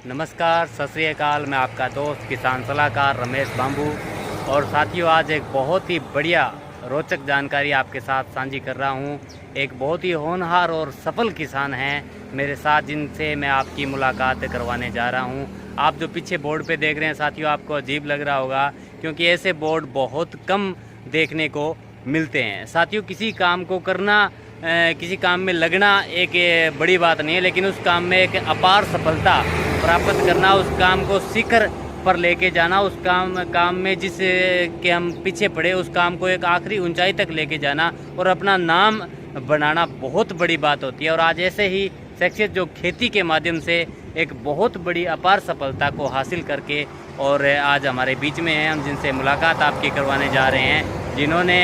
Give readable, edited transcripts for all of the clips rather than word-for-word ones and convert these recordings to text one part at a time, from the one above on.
नमस्कार, सत श्री अकाल। मैं आपका दोस्त किसान सलाहकार रमेश बांबू और साथियों, आज एक बहुत ही बढ़िया रोचक जानकारी आपके साथ साझी कर रहा हूं। एक बहुत ही होनहार और सफल किसान हैं मेरे साथ, जिनसे मैं आपकी मुलाकात करवाने जा रहा हूं। आप जो पीछे बोर्ड पे देख रहे हैं साथियों, आपको अजीब लग रहा होगा क्योंकि ऐसे बोर्ड बहुत कम देखने को मिलते हैं। साथियों, किसी काम को करना, किसी काम में लगना एक बड़ी बात नहीं है, लेकिन उस काम में एक अपार सफलता प्राप्त करना, उस काम को शिखर पर लेके जाना, उस काम में जिस के हम पीछे पड़े, उस काम को एक आखिरी ऊंचाई तक लेके जाना और अपना नाम बनाना बहुत बड़ी बात होती है। और आज ऐसे ही शख्सियत जो खेती के माध्यम से एक बहुत बड़ी अपार सफलता को हासिल करके और आज हमारे बीच में हैं, हम जिनसे मुलाकात आपकी करवाने जा रहे हैं, जिन्होंने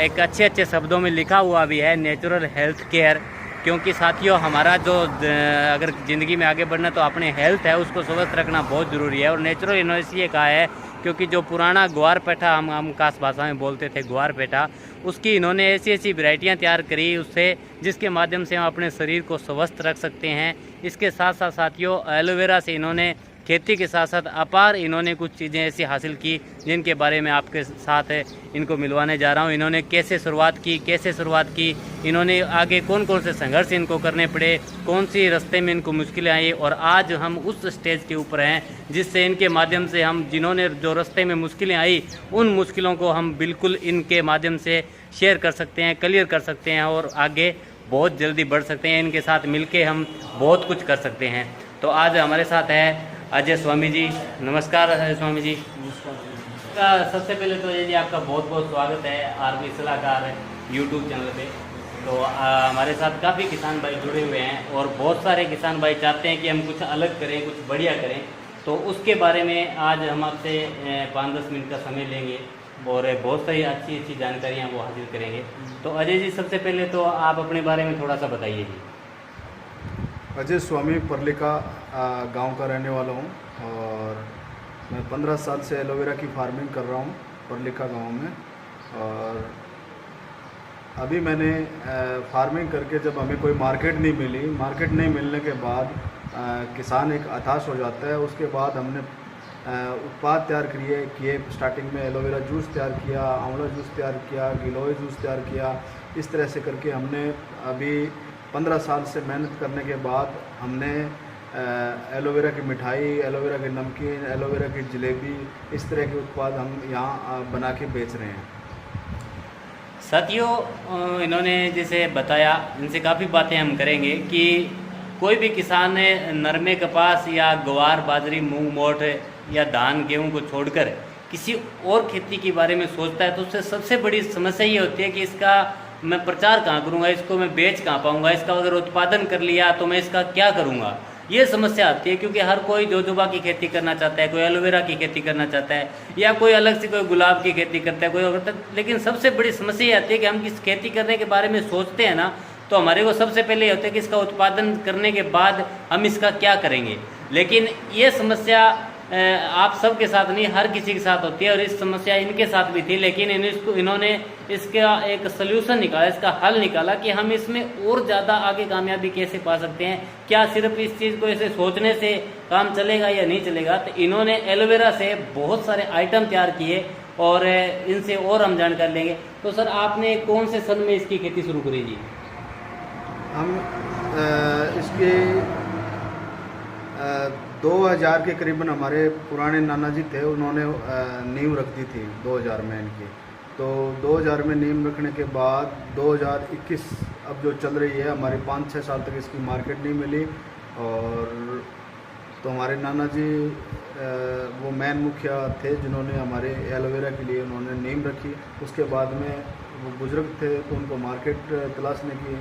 एक अच्छे शब्दों में लिखा हुआ भी है नेचुरल हेल्थ केयर। क्योंकि साथियों, हमारा जो अगर ज़िंदगी में आगे बढ़ना तो अपने हेल्थ है उसको स्वस्थ रखना बहुत ज़रूरी है। और नेचुरल इन्होंने इसलिए कहा है क्योंकि जो पुराना ग्वार पेठा हम खास भाषा में बोलते थे, ग्वार पेठा, उसकी इन्होंने ऐसी वैरायटियाँ तैयार करी उससे, जिसके माध्यम से हम अपने शरीर को स्वस्थ रख सकते हैं। इसके साथ साथ साथियों, एलोवेरा से इन्होंने खेती के साथ साथ अपार इन्होंने कुछ चीज़ें ऐसी हासिल की जिनके बारे में आपके साथ इनको मिलवाने जा रहा हूं। इन्होंने कैसे शुरुआत की, इन्होंने आगे कौन कौन से संघर्ष इनको करने पड़े, कौन सी रास्ते में इनको मुश्किलें आई, और आज हम उस स्टेज के ऊपर हैं जिससे इनके माध्यम से हम, जिन्होंने जो रास्ते में मुश्किलें आई, उन मुश्किलों को हम बिल्कुल इनके माध्यम से शेयर कर सकते हैं, क्लियर कर सकते हैं और आगे बहुत जल्दी बढ़ सकते हैं। इनके साथ मिलके हम बहुत कुछ कर सकते हैं। तो आज हमारे साथ है अजय स्वामी जी। नमस्कार अजय स्वामी जी। सबसे पहले तो अजय जी, आपका बहुत बहुत स्वागत है आरबी सलाहकार यूट्यूब चैनल पे। तो हमारे साथ काफ़ी किसान भाई जुड़े हुए हैं और बहुत सारे किसान भाई चाहते हैं कि हम कुछ अलग करें, कुछ बढ़िया करें। तो उसके बारे में आज हम आपसे 5-10 मिनट का समय लेंगे और बहुत सारी अच्छी जानकारियाँ वो हासिल करेंगे। तो अजय जी, सबसे पहले तो आप अपने बारे में थोड़ा सा बताइए जी। अजय स्वामी परलिका गांव का रहने वाला हूं और मैं 15 साल से एलोवेरा की फार्मिंग कर रहा हूं परलिका गांव में। और अभी मैंने फार्मिंग करके जब हमें कोई मार्केट नहीं मिलने के बाद किसान एक हताश हो जाता है। उसके बाद हमने उत्पाद तैयार किए। स्टार्टिंग में एलोवेरा जूस तैयार किया, आंवला जूस तैयार किया, गिलोय जूस तैयार किया। इस तरह से करके हमने अभी 15 साल से मेहनत करने के बाद हमने एलोवेरा की मिठाई, एलोवेरा की नमकीन, एलोवेरा की जलेबी, इस तरह के उत्पाद हम यहाँ बना के बेच रहे हैं। साथियों, इन्होंने जैसे बताया, इनसे काफ़ी बातें हम करेंगे कि कोई भी किसान नरमे, कपास या ग्वार, बाजरी, मूंग, मोठ या धान, गेहूं को छोड़कर किसी और खेती के बारे में सोचता है तो उससे सबसे बड़ी समस्या ये होती है कि इसका मैं प्रचार कहाँ करूँगा, इसको मैं बेच कहाँ पाऊँगा, इसका अगर उत्पादन कर लिया तो मैं इसका क्या करूँगा, ये समस्या आती है। क्योंकि हर कोई जोजोबा की खेती करना चाहता है, कोई एलोवेरा की खेती करना चाहता है या कोई अलग से कोई गुलाब की खेती करता है, कोई और करता है। लेकिन सबसे बड़ी समस्या ये आती है कि हम किस खेती करने के बारे में सोचते हैं ना, तो हमारे को सबसे पहले ये होता है कि इसका उत्पादन करने के बाद हम इसका क्या करेंगे। लेकिन ये समस्या आप सबके साथ नहीं, हर किसी के साथ होती है और इस समस्या इनके साथ भी थी। लेकिन इन्होंने इसका एक सल्यूशन निकाला, इसका हल निकाला कि हम इसमें और ज़्यादा आगे कामयाबी कैसे पा सकते हैं। क्या सिर्फ इस चीज़ को ऐसे सोचने से काम चलेगा या नहीं चलेगा। तो इन्होंने एलोवेरा से बहुत सारे आइटम तैयार किए और इनसे और हम जानकारी लेंगे। तो सर, आपने कौन से सन में इसकी खेती शुरू करी जी? हम इसके 2000 के करीबन, हमारे पुराने नाना जी थे, उन्होंने नींव रख दी थी 2000 में इनकी। तो 2000 में नींव रखने के बाद 2021 अब जो चल रही है, हमारे 5-6 साल तक इसकी मार्केट नहीं मिली। और तो हमारे नाना जी वो मैन मुखिया थे जिन्होंने हमारे एलोवेरा के लिए उन्होंने नींव रखी। उसके बाद में वो बुजुर्ग थे तो उनको मार्केट तलाशने की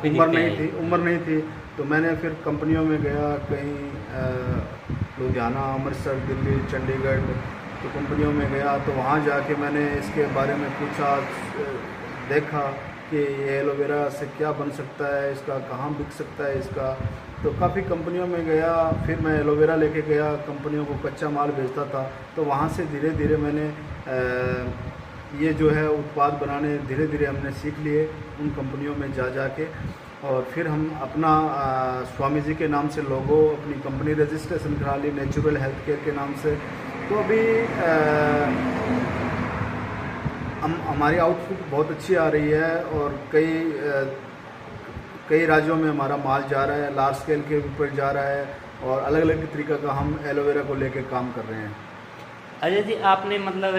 उम्र नहीं थी। तो मैंने फिर कंपनियों में गया, कहीं लुधियाना, अमृतसर, दिल्ली, चंडीगढ़, तो कंपनियों में गया। तो वहाँ जाके मैंने इसके बारे में पूछा, देखा कि ये एलोवेरा से क्या बन सकता है, इसका कहाँ बिक सकता है इसका। तो काफ़ी कंपनियों में गया, फिर मैं एलोवेरा लेके गया, कंपनियों को कच्चा माल भेजता था। तो वहाँ से धीरे धीरे मैंने ये जो है उत्पाद बनाने धीरे धीरे हमने सीख लिए उन कंपनियों में जा के। और फिर हम अपना स्वामी जी के नाम से लोगो अपनी कंपनी रजिस्ट्रेशन करा ली नेचुरल हेल्थ केयर के नाम से। तो अभी हमारी आउटपुट बहुत अच्छी आ रही है और कई राज्यों में हमारा माल जा रहा है, लार्ज स्केल के ऊपर जा रहा है और अलग अलग तरीक़ा का हम एलोवेरा को लेकर काम कर रहे हैं। अजय जी, आपने मतलब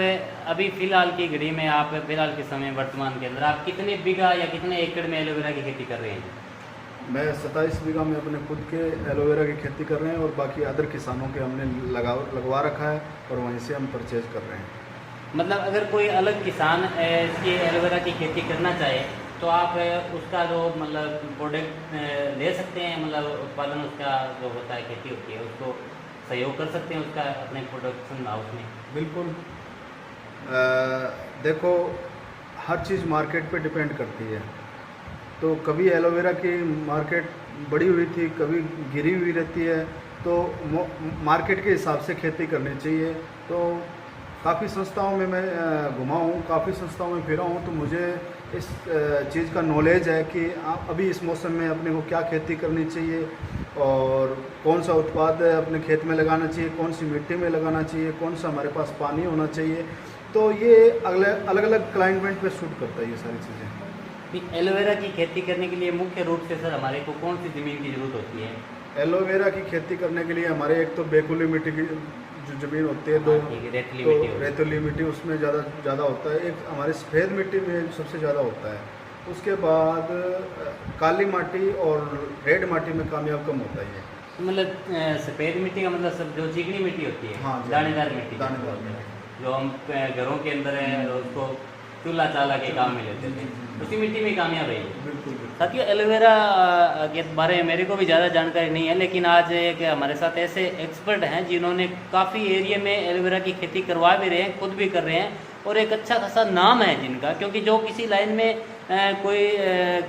अभी फ़िलहाल की घड़ी में आप फ़िलहाल के समय वर्तमान के अंदर आप कितने बीघा या कितने एकड़ में एलोवेरा की खेती कर रहे हैं? मैं 27 बीघा में अपने खुद के एलोवेरा की खेती कर रहे हैं और बाकी अदर किसानों के हमने लगवा रखा है और वहीं से हम परचेज कर रहे हैं। मतलब अगर कोई अलग किसान इसकी एलोवेरा की खेती करना चाहे तो आप उसका जो मतलब प्रोडक्ट ले सकते हैं, मतलब उत्पादन उसका जो होता है खेती होती है उसको सहयोग कर सकते हैं उसका अपने प्रोडक्शन हाउस में? बिल्कुल। देखो, हर चीज़ मार्केट पे डिपेंड करती है। तो कभी एलोवेरा की मार्केट बढ़ी हुई थी, कभी गिरी हुई रहती है, तो मार्केट के हिसाब से खेती करनी चाहिए। तो काफ़ी संस्थाओं में मैं घुमा हूँ, काफ़ी संस्थाओं में फिरा हूँ, तो मुझे इस चीज़ का नॉलेज है कि अभी इस मौसम में अपने को क्या खेती करनी चाहिए और कौन सा उत्पाद अपने खेत में लगाना चाहिए, कौन सी मिट्टी में लगाना चाहिए, कौन सा हमारे पास पानी होना चाहिए। तो ये अलग अलग क्लाइमेट पे सूट करता है ये सारी चीज़ें। एलोवेरा की खेती करने के लिए मुख्य रूप से सर हमारे को कौन सी ज़मीन की ज़रूरत होती है? एलोवेरा की खेती करने के लिए हमारे एक तो बेकुली मिट्टी की जो ज़मीन होती है, रेतीली मिट्टी उसमें ज़्यादा होता है। एक हमारी सफ़ेद मिट्टी में सबसे ज़्यादा होता है। उसके बाद काली माटी और रेड माटी में कामयाब कम होता है। मतलब सफ़ेद मिट्टी का मतलब सब जो चिकनी मिट्टी होती है, हाँ, दानेदार मिट्टी, दानेदार मिट्टी जो हम घरों के अंदर है उसको चूल्हा चाला के काम में लेते थे, उसी मिट्टी में कामयाब है। बिल्कुल। साथियों, एलोवेरा के बारे में मेरे को भी ज़्यादा जानकारी नहीं है, लेकिन आज एक हमारे साथ ऐसे एक्सपर्ट हैं जिन्होंने काफ़ी एरिया में एलोवेरा की खेती करवा भी रहे हैं, खुद भी कर रहे हैं और एक अच्छा खासा नाम है जिनका। क्योंकि जो किसी लाइन में कोई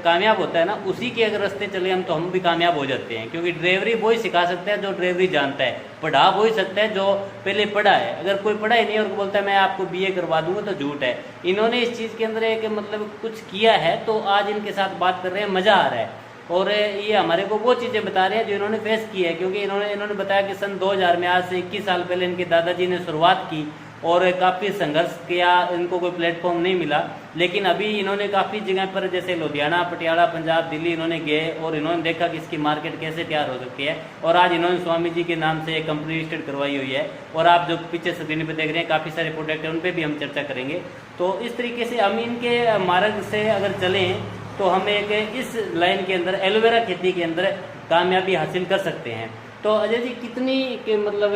कामयाब होता है ना, उसी के अगर रास्ते चले हम तो हम भी कामयाब हो जाते हैं। क्योंकि ड्राइवरी वही सिखा सकता है जो ड्राइवरी जानता है, पढ़ा वही सकता है जो पहले पढ़ा है। अगर कोई पढ़ा ही नहीं और बोलता है मैं आपको बीए करवा दूंगा तो झूठ है। इन्होंने इस चीज़ के अंदर एक मतलब कुछ किया है, तो आज इनके साथ बात कर रहे हैं, मज़ा आ रहा है। और ये हमारे को वो चीज़ें बता रहे हैं जो इन्होंने फेस की है। क्योंकि इन्होंने बताया कि सन 2000 में, आज से 21 साल पहले इनके दादाजी ने शुरुआत की और काफ़ी संघर्ष किया, इनको कोई प्लेटफॉर्म नहीं मिला। लेकिन अभी इन्होंने काफ़ी जगह पर जैसे लुधियाना, पटियाला, पंजाब, दिल्ली इन्होंने गए और इन्होंने देखा कि इसकी मार्केट कैसे तैयार हो सकती है। और आज इन्होंने स्वामी जी के नाम से एक कंपनी रजिस्टर्ड करवाई हुई है। और आप जो पीछे स्क्रीन पर देख रहे हैं काफ़ी सारे प्रोडक्ट हैं, उन पर भी हम चर्चा करेंगे। तो इस तरीके से हम इनके मार्ग से अगर चलें तो हम एक इस लाइन के अंदर एलोवेरा खेती के अंदर कामयाबी हासिल कर सकते हैं। तो अजय जी, कितनी के मतलब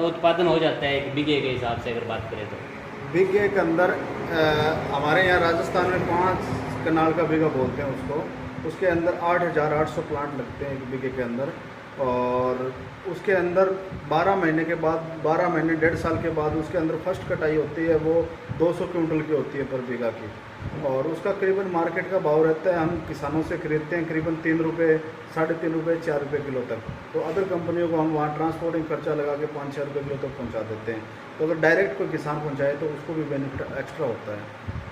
उत्पादन हो जाता है एक बीघे के हिसाब से अगर बात करें तो? बीघे के अंदर हमारे यहाँ राजस्थान में 5 कनाल का बीघा बोलते हैं उसको। उसके अंदर 8800 प्लांट लगते हैं एक बीघे के अंदर। और उसके अंदर 12 महीने के बाद, 12 महीने 1.5 साल के बाद उसके अंदर फर्स्ट कटाई होती है, वो 200 क्विंटल की होती है पर बीघा की। और उसका करीबन मार्केट का भाव रहता है, हम किसानों से खरीदते हैं करीबन 3 रुपये, 3.5 रुपये, 4 रुपये किलो तक। तो अदर कंपनियों को हम वहाँ ट्रांसपोर्टिंग खर्चा लगा के 5-6 रुपये किलो तक पहुँचा देते हैं। तो अगर डायरेक्ट कोई किसान पहुँचाए तो उसको भी बेनिफिट एक्स्ट्रा होता है।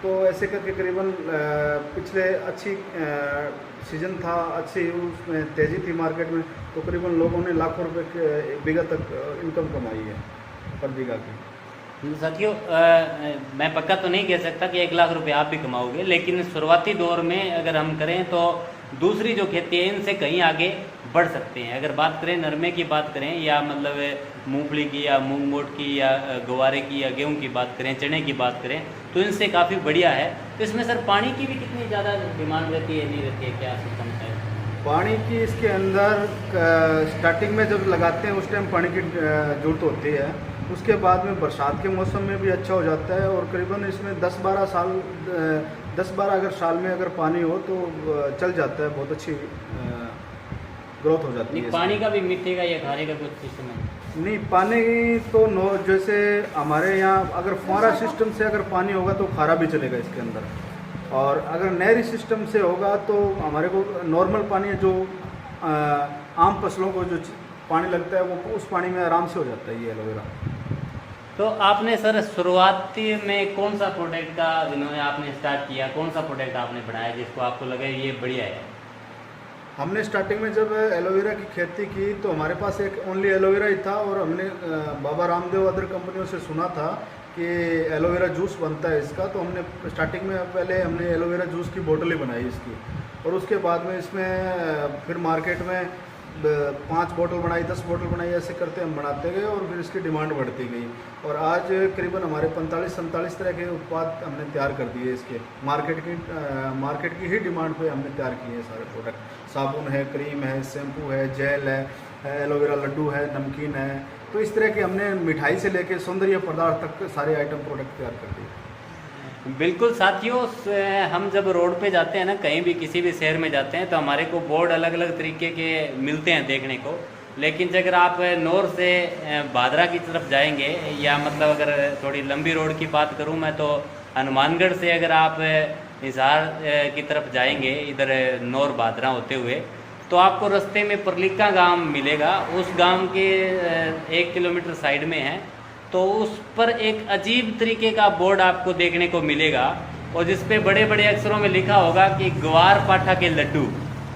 तो ऐसे करके करीबन पिछले अच्छी सीज़न था, अच्छी उसमें तेज़ी थी मार्केट में, तो करीबन लोगों ने लाखों रुपए के बीघा तक इनकम कमाई है पर बीघा की। साथियों, मैं पक्का तो नहीं कह सकता कि 1 लाख रुपए आप भी कमाओगे, लेकिन शुरुआती दौर में अगर हम करें तो दूसरी जो खेती है इनसे कहीं आगे बढ़ सकते हैं। अगर बात करें नरमे की बात करें या मतलब मूंगफली की या मूंग मोट की या गवारे की या गेहूं की बात करें, चने की बात करें, तो इनसे काफ़ी बढ़िया है। तो इसमें सर पानी की भी कितनी ज़्यादा डिमांड रहती है, नहीं रहती है, क्या सिस्टम है? पानी की इसके अंदर स्टार्टिंग में जब लगाते हैं उस टाइम पानी की ज़रूरत होती है। उसके बाद में बरसात के मौसम में भी अच्छा हो जाता है और करीबन इसमें 10-12 अगर साल में अगर पानी हो तो चल जाता है, बहुत अच्छी ग्रोथ हो जाती है। पानी का भी मिट्टी का या खारे का कुछ सिस्टम है? नहीं, पानी तो जैसे हमारे यहाँ अगर फुहारा सिस्टम से अगर पानी होगा तो खारा भी चलेगा इसके अंदर। और अगर नहरी सिस्टम से होगा तो हमारे को नॉर्मल पानी जो आम फसलों को जो पानी लगता है वो उस पानी में आराम से हो जाता है ये एलोवेरा। तो आपने सर शुरुआती में कौन सा प्रोडक्ट का जिन्होंने आपने स्टार्ट किया, कौन सा प्रोडक्ट आपने बनाया जिसको आपको लगे ये बढ़िया है? हमने स्टार्टिंग में जब एलोवेरा की खेती की तो हमारे पास एक ओनली एलोवेरा ही था, और हमने बाबा रामदेव अदर कंपनियों से सुना था कि एलोवेरा जूस बनता है इसका। तो हमने स्टार्टिंग में पहले हमने एलोवेरा जूस की बोतल ही बनाई इसकी, और उसके बाद में इसमें फिर मार्केट में 5 बोतल बनाई, 10 बोतल बनाई, ऐसे करते हम बनाते गए और फिर इसकी डिमांड बढ़ती गई। और आज करीबन हमारे 45-47 तरह के उत्पाद हमने तैयार कर दिए इसके। मार्केट की ही डिमांड पे हमने तैयार किए हैं सारे प्रोडक्ट। साबुन है, क्रीम है, शैम्पू है, जेल है, एलोवेरा लड्डू है, नमकीन है। तो इस तरह के हमने मिठाई से लेके सौंदर्य पदार्थ तक सारे आइटम प्रोडक्ट तैयार कर दिए। बिल्कुल साथियों, हम जब रोड पे जाते हैं ना, कहीं भी किसी भी शहर में जाते हैं तो हमारे को बोर्ड अलग अलग तरीके के मिलते हैं देखने को। लेकिन अगर आप नॉर्थ से भादरा की तरफ जाएंगे, या मतलब अगर थोड़ी लंबी रोड की बात करूं मैं तो हनुमानगढ़ से अगर आप हिसार की तरफ जाएंगे इधर नौर भादरा होते हुए, तो आपको रास्ते में परलिका गांव मिलेगा। उस गांव के 1 किलोमीटर साइड में है, तो उस पर एक अजीब तरीके का बोर्ड आपको देखने को मिलेगा, और जिस पे बड़े बड़े अक्षरों में लिखा होगा कि ग्वार पाठा के लड्डू।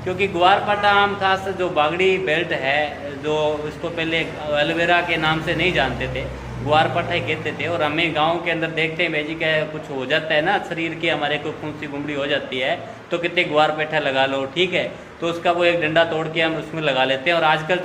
क्योंकि ग्वार पाठा आम खास जो बागड़ी बेल्ट है, जो इसको पहले एलोवेरा के नाम से नहीं जानते थे, ग्वार पाठा ही कहते थे। और हमें गांव के अंदर देखते हैं भाई क्या कुछ हो जाता है ना शरीर की, हमारे को फुंसी गुमड़ी हो जाती है तो कितने ग्वार पाठा लगा लो, ठीक है, तो उसका वो एक डंडा तोड़ के हम उसमें लगा लेते हैं। और आजकल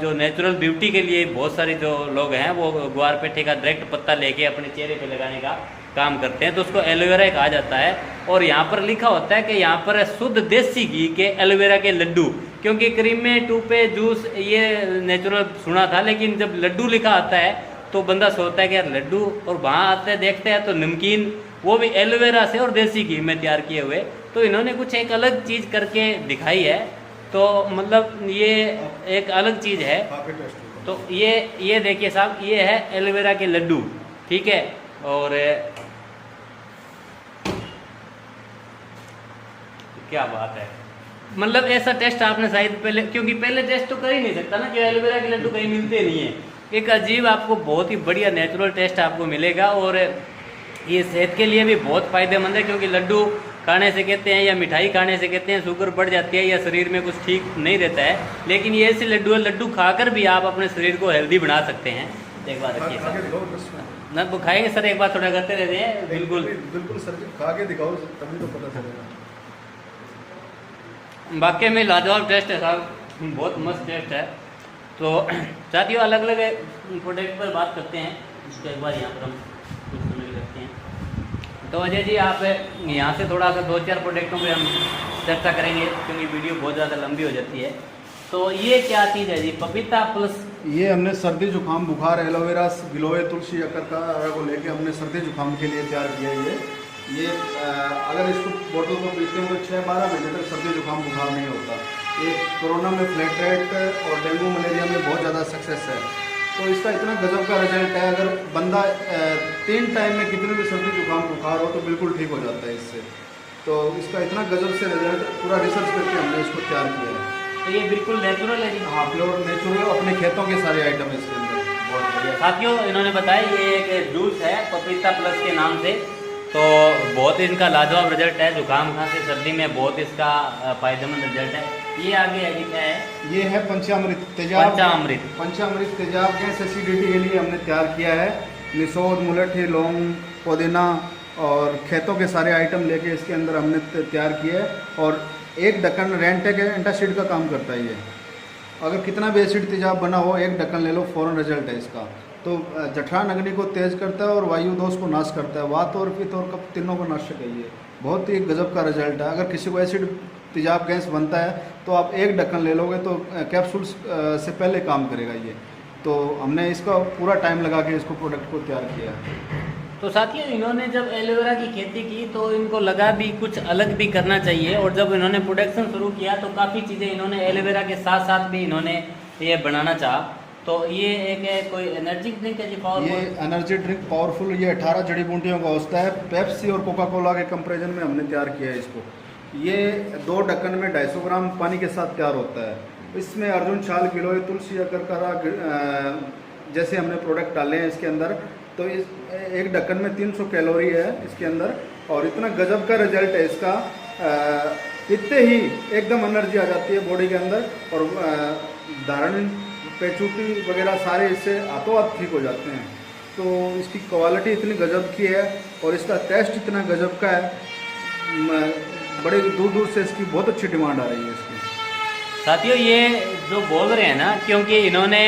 जो नेचुरल ब्यूटी के लिए बहुत सारे जो लोग हैं वो ग्वार पेठे का डायरेक्ट पत्ता लेके अपने चेहरे पे लगाने का काम करते हैं, तो उसको एलोवेरा कहा जाता है। और यहाँ पर लिखा होता है कि यहाँ पर शुद्ध देसी घी के एलोवेरा के लड्डू, क्योंकि क्रीम में टूपे जूस ये नेचुरल सुना था, लेकिन जब लड्डू लिखा आता है तो बंदा सोचता है कि यार लड्डू, और वहाँ आते देखते हैं तो नमकीन, वो भी एलोवेरा से और देसी घी में तैयार किए हुए। तो इन्होंने कुछ एक अलग चीज़ करके दिखाई है, तो मतलब ये एक अलग चीज़ है। तो ये देखिए साहब, ये है एलोवेरा के लड्डू, ठीक है। और क्या बात है, मतलब ऐसा टेस्ट आपने शायद पहले, क्योंकि पहले टेस्ट तो कर ही नहीं सकता ना, कि एलोवेरा के लड्डू कहीं मिलते नहीं है। एक अजीब आपको बहुत ही बढ़िया नेचुरल टेस्ट आपको मिलेगा, और ये सेहत के लिए भी बहुत फायदेमंद है। क्योंकि लड्डू खाने से कहते हैं या मिठाई खाने से कहते हैं शुगर बढ़ जाती है या शरीर में कुछ ठीक नहीं रहता है, लेकिन ये ऐसे लड्डू है, लड्डू खाकर भी आप अपने शरीर को हेल्दी बना सकते हैं। एक बार रखिए सर, ना वो खाएंगे सर, एक बार थोड़ा करते रहते हैं। बिल्कुल बिल्कुल सर जी, खा के दिखाओ तभी तो पता चलेगा। वाकई में लाजवाब टेस्ट है साहब, बहुत मस्त टेस्ट है। तो साथियों अलग अलग प्रोडक्ट पर बात करते हैं, इसको एक बार यहाँ पर हम कुछ समय रखते हैं। तो अजय जी आप यहाँ से थोड़ा सा 2-4 प्रोडक्टों पे हम चर्चा करेंगे, क्योंकि वीडियो बहुत ज़्यादा लंबी हो जाती है। तो ये क्या चीज़ है जी, पपीता प्लस? ये हमने सर्दी जुकाम बुखार एलोवेरा गिलोय तुलसी अकर को लेके हमने सर्दी जुकाम के लिए तैयार किया है। ये अगर इसको बोतल को पीते हैं तो 6-12 महीने तक सर्दी जुकाम बुखार नहीं होता। ये कोरोना में फ्लैट रेट और डेंगू मलेरिया में बहुत ज़्यादा सक्सेस है। तो इसका इतना गजब का रिजल्ट है, अगर बंदा 3 टाइम में कितने भी सर्दी जुकाम बुखार हो तो बिल्कुल ठीक हो जाता है इससे। तो इसका इतना गजब से रिजल्ट, पूरा रिसर्च करके हमने इसको तैयार किया है। तो ये बिल्कुल नेचुरल है जी? हाँ, प्योर नेचुरल, अपने खेतों के सारे आइटम है इसके अंदर। बहुत बढ़िया साथियों, इन्होंने बताया ये एक जूस है पपीता प्लस के नाम से, तो बहुत ही इनका लाजवाब रिजल्ट है। जुकाम खांसी सर्दी में बहुत इसका फायदेमंद रिजल्ट है। ये आगे है क्या है? ये है पंचामृत तेजाब। पंचामृत तेजाब गैस एसिडिटी के लिए हमने तैयार किया है। निसोद, मुलठी, लौंग, पुदीना और खेतों के सारे आइटम लेके इसके अंदर हमने तैयार किया है। और एक ढक्कन रेंटेक एंटासिड का काम करता है ये। अगर कितना भी एसिड तेजाब बना हो, एक ढक्कन ले लो, फ़ौरन रिजल्ट है इसका। तो जठरान अग्नि को तेज करता है और वायु दोष को नाश करता है। वात और पित्त और कफ तीनों को नाशक है ये। बहुत ही गजब का रिजल्ट है। अगर किसी को एसिड तेजाब गैस बनता है तो आप एक ढक्कन ले लोगे तो कैप्सूल्स से पहले काम करेगा ये। तो हमने इसका पूरा टाइम लगा के इसको प्रोडक्ट को तैयार किया है। तो साथियों इन्होंने जब एलोवेरा की खेती की तो इनको लगा भी कुछ अलग भी करना चाहिए, और जब इन्होंने प्रोडक्शन शुरू किया तो काफ़ी चीज़ें इन्होंने एलोवेरा के साथ साथ भी इन्होंने ये बनाना चाहा। तो ये एक कोई एनर्जी ड्रिंक है जी, पावरफुल? ये एनर्जी ड्रिंक पावरफुल, ये 18 जड़ी बूटियों का होता है। पेप्सी और कोका कोला के कंपेरिजन में हमने तैयार किया है इसको। ये 2 ढक्कन में 250 ग्राम पानी के साथ तैयार होता है। इसमें अर्जुन छाल, गिलोय, तुलसी, अकरकरा जैसे हमने प्रोडक्ट डाले हैं इसके अंदर। तो इस एक ढक्कन में 300 कैलोरी है इसके अंदर, और इतना गजब का रिजल्ट है इसका। इतने ही एकदम एनर्जी आ जाती है बॉडी के अंदर, और धारण पेचूटी वगैरह सारे इससे हाथों हाथ ठीक हो जाते हैं। तो इसकी क्वालिटी इतनी गजब की है और इसका टेस्ट इतना गजब का है, बड़े दूर दूर से इसकी बहुत अच्छी डिमांड आ रही है इसकी। साथियों, ये जो बोल रहे हैं ना, क्योंकि इन्होंने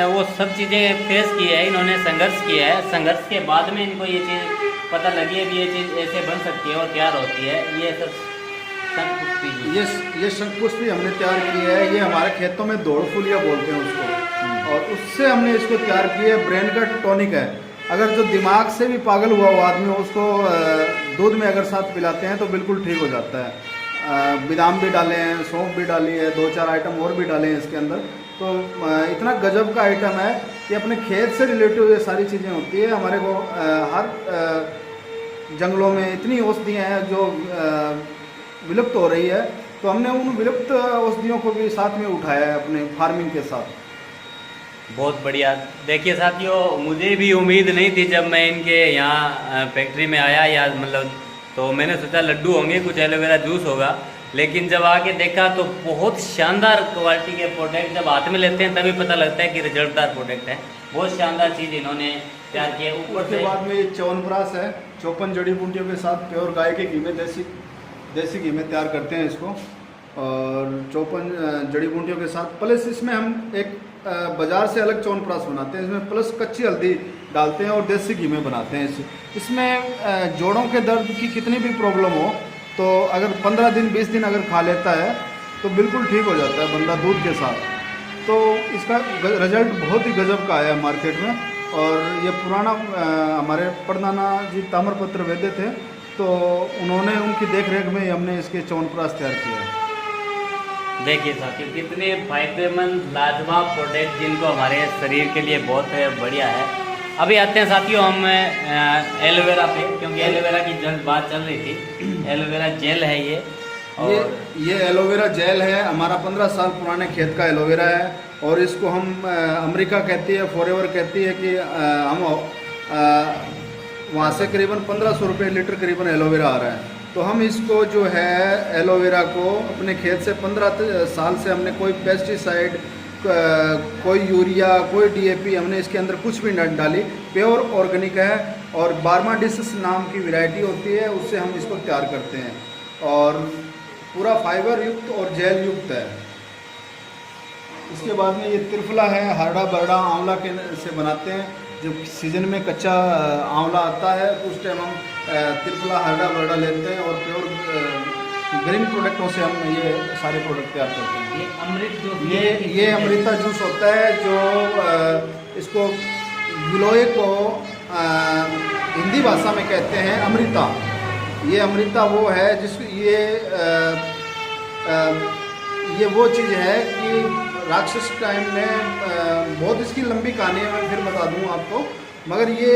वो सब चीज़ें फेस की है, इन्होंने संघर्ष किया है, संघर्ष के बाद में इनको ये चीज़ पता लगी है कि ये चीज़ ऐसे बन सकती है और तैयार होती है। ये सब शंखपुष्पी, ये शंखपुष्पी हमने तैयार की है। ये हमारे खेतों में दौड़ फूलिया बोलते हैं उसको, और उससे हमने इसको तैयार की है। ब्रेन का टॉनिक है। अगर जो दिमाग से भी पागल हुआ हुआ आदमी हो, उसको दूध में अगर साथ पिलाते हैं तो बिल्कुल ठीक हो जाता है। बादाम भी डाले हैं, सौंफ भी डाली है, 2-4 आइटम और भी डाले हैं इसके अंदर। तो इतना गजब का आइटम है कि अपने खेत से रिलेटिव ये सारी चीज़ें होती है। हमारे को हर जंगलों में इतनी औषधियाँ हैं जो विलुप्त हो रही है, तो हमने उन विलुप्त औषधियों को भी साथ में उठाया है अपने फार्मिंग के साथ। बहुत बढ़िया। देखिए साथियों, मुझे भी उम्मीद नहीं थी जब मैं इनके यहाँ फैक्ट्री में आया, या मतलब तो मैंने सोचा लड्डू होंगे, कुछ एलोवेरा जूस होगा, लेकिन जब आके देखा तो बहुत शानदार क्वालिटी के प्रोडक्ट जब हाथ में लेते हैं तभी पता लगता है कि रिजल्टदार प्रोडक्ट है। बहुत शानदार चीज़ इन्होंने तैयार की है। ऊपर के बाद में ये च्यवनप्राश है, 54 जड़ी बूटियों के साथ प्योर गाय के घी में, देसी घी में तैयार करते हैं इसको, और 54 जड़ी बूटियों के साथ प्लस इसमें हम एक बाजार से अलग च्यवनप्राश बनाते हैं। इसमें प्लस कच्ची हल्दी डालते हैं और देसी घी में बनाते हैं। इसमें जोड़ों के दर्द की कितनी भी प्रॉब्लम हो, तो अगर 15 दिन 20 दिन अगर खा लेता है तो बिल्कुल ठीक हो जाता है बंदा दूध के साथ। तो इसका रिजल्ट बहुत ही गजब का आया है मार्केट में। और ये पुराना हमारे परदाना जी ताम्रपत्र वैद्य थे, तो उन्होंने उनकी देख रेख में हमने इसके च्यवनप्राश तैयार किया है। देखिए साथियों, कितने फायदेमंद लाजवाब प्रोडक्ट जिनको हमारे शरीर के लिए बहुत बढ़िया है। अभी आते हैं साथियों हम एलोवेरा पे, क्योंकि एलोवेरा की बात चल रही थी। एलोवेरा जेल है ये, और ये एलोवेरा जेल है। हमारा 15 साल पुराने खेत का एलोवेरा है, और इसको हम अमेरिका कहती है, फॉरएवर कहती है कि हम वहाँ से करीबन 1500 रुपये लीटर करीबन एलोवेरा आ रहा है। तो हम इसको जो है एलोवेरा को अपने खेत से 15 साल से हमने कोई पेस्टिसाइड, कोई यूरिया, कोई डीएपी हमने इसके अंदर कुछ भी न डाली। प्योर ऑर्गेनिक है, और बारमाडिसिस नाम की वैरायटी होती है, उससे हम इसको तैयार करते हैं, और पूरा फाइबर युक्त और जेल युक्त है। इसके बाद में ये त्रिफला है, हरड़ा बरड़ा आंवला के से बनाते हैं। जब सीजन में कच्चा आंवला आता है तो उस टाइम हम त्रिफला हरड़ा बरड़ा लेते हैं, और प्योर ग्रीन प्रोडक्टों से हम ये सारे प्रोडक्ट तैयार करते हैं। ये अमृत जूस, ये अमृता जूस होता है, जो इसको गिलोय को हिंदी भाषा में कहते हैं अमृता। ये अमृता वो है जिस ये वो चीज़ है कि राक्षस टाइम में बहुत इसकी लंबी कहानी है, मैं फिर बता दूँ आपको, मगर ये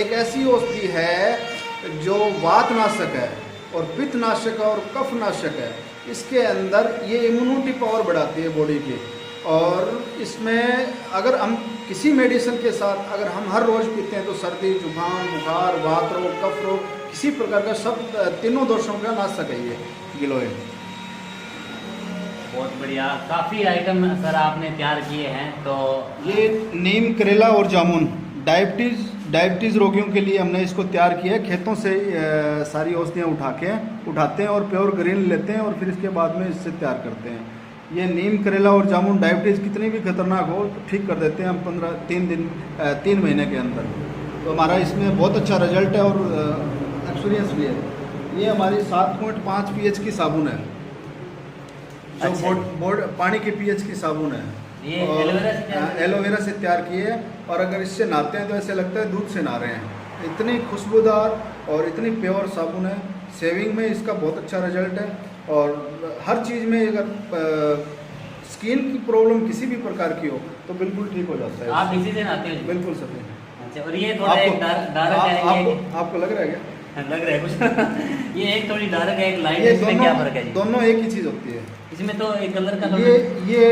एक ऐसी औषधि है जो वातनाशक है और पित्तनाशक है और कफनाशक है। इसके अंदर ये इम्यूनिटी पावर बढ़ाती है बॉडी की, और इसमें अगर हम किसी मेडिसिन के साथ अगर हम हर रोज़ पीते हैं तो सर्दी, जुकाम, बुखार, वात रोग, कफ रोग, किसी प्रकार का सब तीनों दोषों का नाशक है ये गिलोय। बहुत बढ़िया, काफ़ी आइटम सर आपने तैयार किए हैं। तो ये नीम, करेला और जामुन डायबिटीज़ रोगियों के लिए हमने इसको तैयार किया है। खेतों से सारी औषधियाँ उठाते हैं और प्योर ग्रीन लेते हैं, और फिर इसके बाद में इससे तैयार करते हैं। ये नीम, करेला और जामुन डायबिटीज़ कितनी भी खतरनाक हो तो ठीक कर देते हैं हम 3 महीने के अंदर। तो हमारा इसमें बहुत अच्छा रिजल्ट है और एक्सपीरियंस भी है। ये हमारी 7.5 pH की साबुन है, जो अच्छा। पानी की pH की साबुन है। ये एलोवेरा से तैयार की है, और अगर इससे नहाते हैं तो ऐसे लगता है दूध से नहा रहे हैं। इतनी खुशबूदार और इतनी प्योर साबुन है। शेविंग में इसका बहुत अच्छा रिजल्ट है, और हर चीज़ में अगर स्किन की प्रॉब्लम किसी भी प्रकार की हो तो बिल्कुल ठीक हो जाता है। आप इसी से नहाते हो? बिल्कुल सभी। अच्छा, और ये थोड़ा एक डार्क है, आपको लग रहा है क्या? लग रहा है कुछ ये एक थोड़ी डार्क है, एक लाइट है, इसमें क्या फर्क है जी? दोनों एक ही चीज़ होती है। इसमें तो एक कलर का ये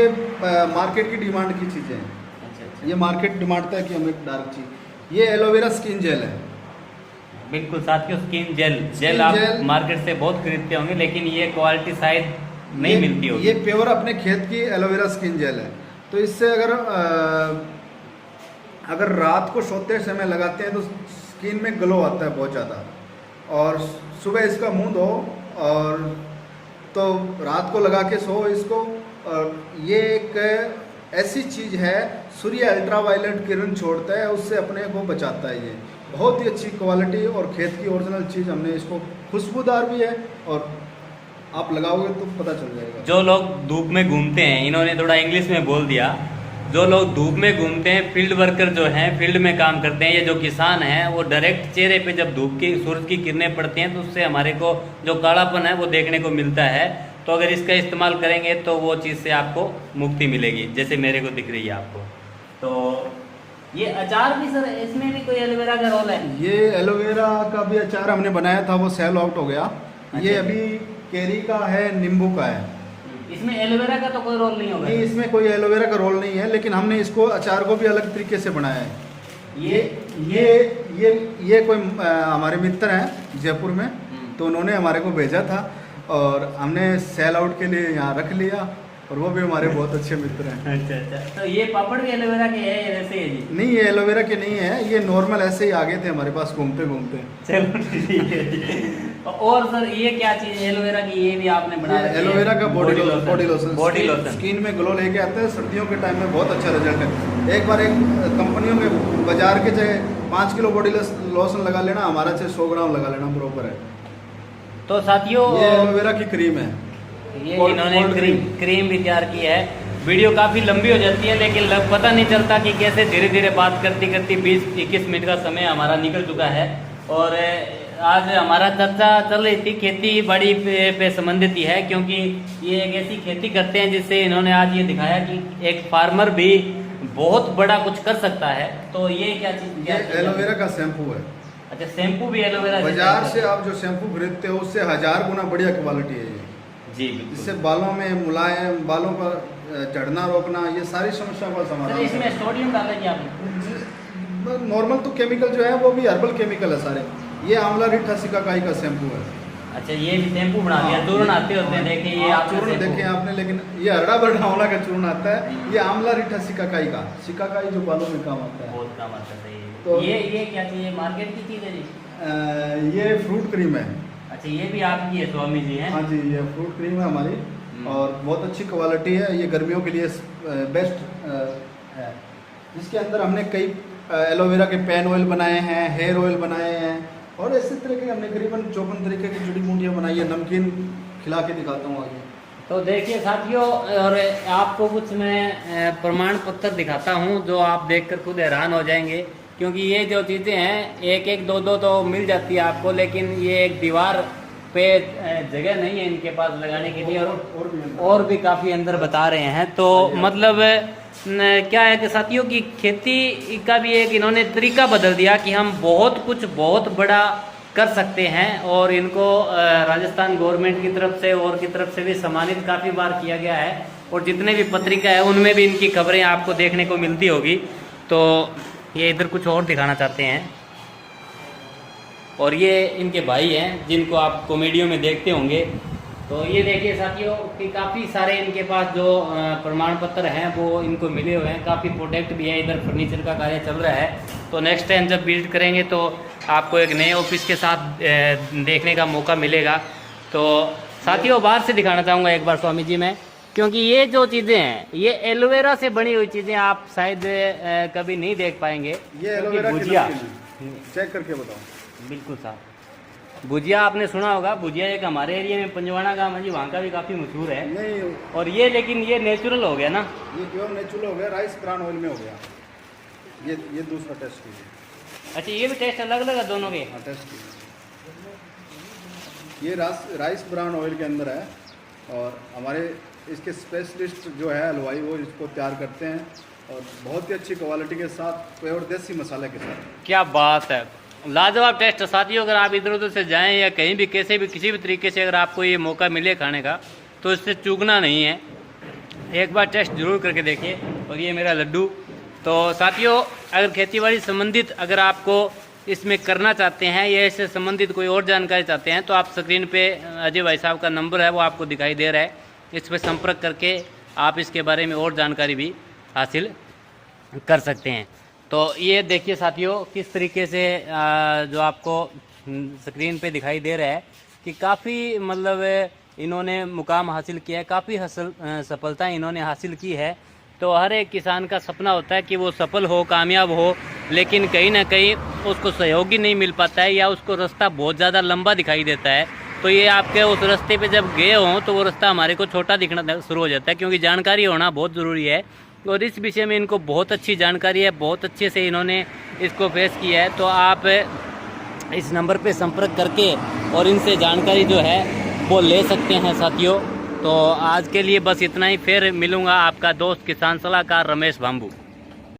मार्केट की डिमांड की चीज़ें हैं। अच्छा। ये मार्केट डिमांड है कि हमें डार्क चीज़। ये एलोवेरा स्किन जेल है। बिल्कुल साथियों, स्किन जेल स्किन आप जेल। मार्केट से बहुत खरीदते होंगे, लेकिन ये क्वालिटी शायद नहीं मिलती होगी। ये प्योर अपने खेत की एलोवेरा स्किन जेल है। तो इससे अगर रात को सोते समय लगाते हैं तो स्किन में ग्लो आता है बहुत ज़्यादा, और सुबह इसका मुंह धो और तो रात को लगा के सो इसको। और ये एक ऐसी चीज़ है, सूर्य अल्ट्रावायलेट किरण छोड़ता है, उससे अपने को बचाता है। ये बहुत ही अच्छी क्वालिटी और खेत की ओरिजिनल चीज़, हमने इसको खुशबूदार भी है और आप लगाओगे तो पता चल जाएगा। जो लोग धूप में घूमते हैं, इन्होंने थोड़ा इंग्लिश में बोल दिया, जो लोग धूप में घूमते हैं, फील्ड वर्कर जो हैं, फील्ड में काम करते हैं, ये जो किसान हैं, वो डायरेक्ट चेहरे पे जब धूप की सूरज की किरणें पड़ती हैं तो उससे हमारे को जो कालापन है वो देखने को मिलता है। तो अगर इसका इस्तेमाल करेंगे तो वो चीज़ से आपको मुक्ति मिलेगी, जैसे मेरे को दिख रही है आपको। तो ये अचार भी सर, इसमें भी कोई एलोवेरा का रोल है? ये एलोवेरा का भी अचार हमने बनाया था, वो सेल आउट हो गया। ये अच्छा। अभी केरी का है, नींबू का है। इसमें एलोवेरा का तो कोई रोल नहीं होगा? नहीं, इसमें कोई एलोवेरा का रोल नहीं है, लेकिन हमने इसको अचार को भी अलग तरीके से बनाया है। ये कोई हमारे मित्र हैं जयपुर में, तो उन्होंने हमारे को भेजा था और हमने सेल आउट के लिए यहाँ रख लिया, और वो भी हमारे बहुत अच्छे मित्र हैं। अच्छा अच्छा, तो ये पापड़ भी एलोवेरा के है या वैसे है जी? नहीं, ये एलोवेरा के नहीं है, ये नॉर्मल ऐसे ही आ गए थे हमारे पास घूमते घूमते। चलो ठीक है। और सर ये क्या चीज़ है एलोवेरा की? ये भी आपने बनाया? एलोवेरा का body lotion. Body lotion skin में ग्लो लेके आता है, सर्दियों के टाइम में बहुत अच्छा रिजल्ट है। एक बार एक कंपनियों में बाजार के चाहे 5 किलो बॉडी लोशन लगा लेना, हमारा चाहे 100 ग्राम लगा लेना, बरोबर है। तो साथियों, ये एलोवेरा की क्रीम है। ये इन्होंने क्रीम भी तैयार की है। वीडियो काफ़ी लंबी हो जाती है, लेकिन पता नहीं चलता कि कैसे धीरे धीरे बात करती करती 20-21 मिनट का समय हमारा निकल चुका है। और आज हमारा चर्चा चल रही थी खेती बाड़ी पे संबंधित ही है, क्योंकि ये एक ऐसी खेती करते हैं जिससे इन्होंने आज ये दिखाया कि एक फार्मर भी बहुत बड़ा कुछ कर सकता है। तो ये क्या चीज़? ये एलोवेरा का शैम्पू है। अच्छा, शैम्पू भी एलोवेरा? बाजार से आप जो शैम्पू खरीदते हो उससे 1000 गुना बढ़िया क्वालिटी है ये जी। इससे बालों में मुलायम, बालों पर झड़ना रोकना, ये सारी समस्या का समाधान। इसमें सोडियम डाला जी आपने? नॉर्मल तो केमिकल जो है वो भी हर्बल केमिकल है सारे। ये आंवला रिठा सिकाकाई का शैम्पू है। अच्छा, ये भी शैम्पू बना दिया? चूर्ण आते होते हैं, देखिए ये आप चूर्ण देखे आपने, लेकिन ये हरड़ा बरड़ा आंवला का चूर्ण आता है। ये आंवला रिठा सिकाकाई का, सिकाकाई जो बालों में काम आता है, बहुत काम आता है। तो ये क्या चीज़ है? मार्केट की चीज़ है जी? ये फ्रूट क्रीम है। अच्छा, ये भी आपकी है? स्वामी जी हैं? हाँ जी, ये फ्रूट क्रीम है हमारी, और बहुत अच्छी क्वालिटी है। ये गर्मियों के लिए बेस्ट है। जिसके अंदर हमने कई एलोवेरा के पेन ऑयल बनाए हैं, हेयर ऑयल बनाए हैं, और इसी तरह के हमने करीबन 54 तरीके की जड़ी बूटियाँ बनाई है। नमकीन खिला के दिखाता हूँ आगे। तो देखिए साथियों, और आपको कुछ मैं प्रमाण पत्र दिखाता हूँ जो आप देखकर खुद हैरान हो जाएंगे, क्योंकि ये जो चीज़ें हैं एक एक दो दो तो मिल जाती है आपको, लेकिन ये एक दीवार पे जगह नहीं है इनके पास लगाने के लिए, और भी काफ़ी अंदर बता रहे हैं। तो मतलब क्या है कि साथियों की खेती का भी एक इन्होंने तरीका बदल दिया कि हम बहुत कुछ बहुत बड़ा कर सकते हैं, और इनको राजस्थान गवर्नमेंट की तरफ से और की तरफ से भी सम्मानित काफ़ी बार किया गया है, और जितने भी पत्रिका है उनमें भी इनकी खबरें आपको देखने को मिलती होगी। तो ये इधर कुछ और दिखाना चाहते हैं, और ये इनके भाई हैं जिनको आप कॉमेडियों में देखते होंगे। तो ये देखिए साथियों कि काफ़ी सारे इनके पास जो प्रमाण पत्र हैं वो इनको मिले हुए हैं, काफ़ी प्रोडक्ट भी है। इधर फर्नीचर का कार्य चल रहा है, तो नेक्स्ट टाइम जब विजिट करेंगे तो आपको एक नए ऑफिस के साथ देखने का मौका मिलेगा। तो साथियों, बाहर से दिखाना चाहूँगा एक बार स्वामी जी मैं, क्योंकि ये जो चीज़ें हैं ये एलोवेरा से बनी हुई चीज़ें आप शायद कभी नहीं देख पाएंगे। ये एलोवेरा की भुजिया चेक करके बताओ। बिल्कुल साहब, भुजिया आपने सुना होगा, भुजिया एक हमारे एरिया में पंजवाड़ा गाँव है जी, वहाँ का भी काफ़ी मशहूर है। नहीं, और ये लेकिन ये नेचुरल हो गया ना? ये प्योर नेचुरल हो गया, राइस ब्राउन ऑयल में हो गया। ये दूसरा टेस्ट कीजिए। अच्छा, ये भी टेस्ट अलग अलग है दोनों के? हाँ, टेस्ट कीजिए। ये राइस ब्राउन ऑयल के अंदर है, और हमारे इसके स्पेशलिस्ट जो है हलवाई वो इसको तैयार करते हैं, और बहुत ही अच्छी क्वालिटी के साथ, प्योर देसी मसाले के साथ। क्या बात है, लाजवाब टेस्ट। साथियों, अगर आप इधर उधर से जाएं या कहीं भी कैसे भी किसी भी तरीके से अगर आपको ये मौका मिले खाने का, तो इससे चूकना नहीं है, एक बार टेस्ट जरूर करके देखिए। और ये मेरा लड्डू। तो साथियों, अगर खेतीबाड़ी संबंधित अगर आपको इसमें करना चाहते हैं या इससे संबंधित कोई और जानकारी चाहते हैं तो आप स्क्रीन पे अजय भाई साहब का नंबर है वो आपको दिखाई दे रहा है, इस पर संपर्क करके आप इसके बारे में और जानकारी भी हासिल कर सकते हैं। तो ये देखिए साथियों किस तरीके से जो आपको स्क्रीन पे दिखाई दे रहा है कि काफ़ी मतलब इन्होंने मुकाम हासिल किया है, काफ़ी सफलता इन्होंने हासिल की है। तो हर एक किसान का सपना होता है कि वो सफल हो, कामयाब हो, लेकिन कहीं ना कहीं उसको सहयोगी नहीं मिल पाता है या उसको रास्ता बहुत ज़्यादा लंबा दिखाई देता है। तो ये आपके उस रास्ते पे जब गए हों तो वो रास्ता हमारे को छोटा दिखना शुरू हो जाता है, क्योंकि जानकारी होना बहुत ज़रूरी है। और इस विषय में इनको बहुत अच्छी जानकारी है, बहुत अच्छे से इन्होंने इसको फेस किया है। तो आप इस नंबर पे संपर्क करके और इनसे जानकारी जो है वो ले सकते हैं साथियों। तो आज के लिए बस इतना ही, फिर मिलूँगा आपका दोस्त किसान सलाहकार रमेश बांबू।